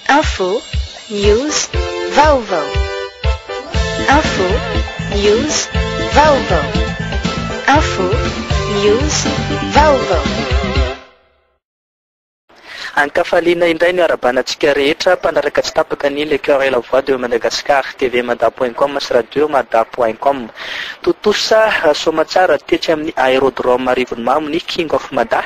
Info, news, vaovao. Info, news, vaovao. Info, news, vaovao. Ankafaliana indray ny arabanantsika rehetra mpanaraka tsy tapaka ny lecteur et la voix de Madagascar TV mada.com sy radio mada.com. Totosa somatsara tetsy amin'ny aérodrome Rivonimamy ny King of Mada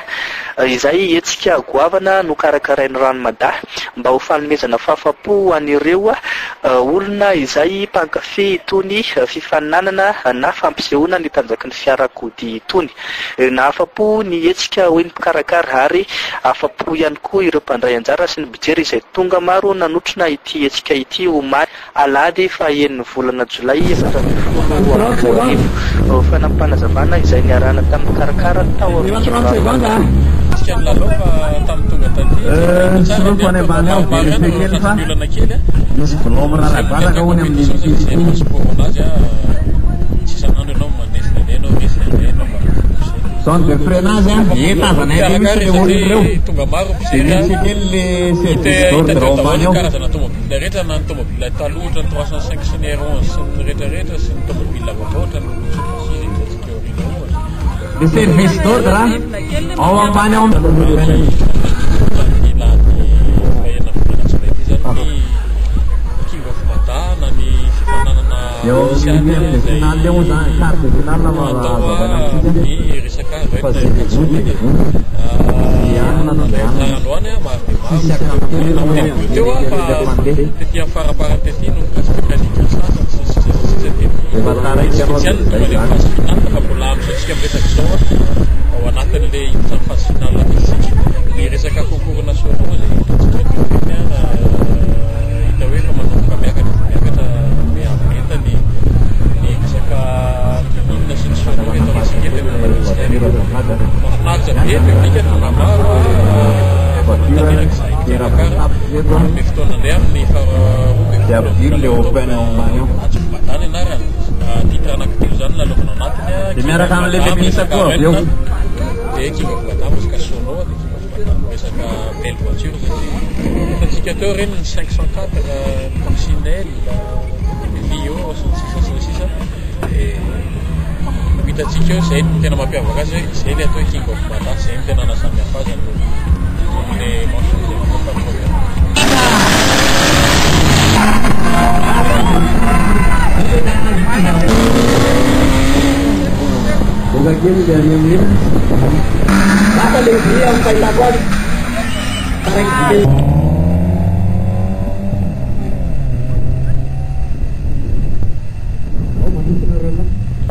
izay etsika goavana no karakarain'ny rano Mada mba ho fanomezana fahafapo an'ireo olona izay mpankafy itony fifaninanana na fampisehoana ny tanjaky ny fiarakodia itony. Na afapo ny etsika hoe ny mpikarakara ary afapo ihany koa ireo mpandray anjara sy ny bijery izay tonga maro nanotrona ity etsika ity omaly alady fa 9 volana Jolay 2024 fanampanazavana izay niarahana tamin'ny karakara tao amin'ny zone de freinage tonga maro karazana tomobile rehetra na ny tomobile taloha ny 305 sy ny R11 sy ny rehetrarehetra sy ny tomobile vaovao le service d'ordre ao ambany ao King of Mada na ny fifananana ny resaka tetỳ amin'ny faraparatety no mikasika mécanique fapolamisatsika miresaka zao ao anatin'le hiditra ny phase finale ny resaka concours nationaux zay hita hoe fa manomboka miakatra miaminenta ny resaka inona sy ny sono eto amintsika eto mahafinaritra be publika maro tanteraka zay karakara me fotoana indray amin'ny faharoatsy anarany titre anankitelo zany lalaovana anatiny miaraka amin'le lemisy koa avy eo dia King of Mada resaka sono dia King of Mada resaka belle voiture hitantsika teo reny ny 504 Coccinelle Clio sy ny sisa sy ny sisa hitantsika eo zay no tena mampiavaka azy hoe zay le atao hoe King of Mada zay no tena nasamihafa azy amin'ny manso zay mampiavaka Bukan gini dia nyemil. Apa lagi yang saya lakukan? Tarik gini. Oh,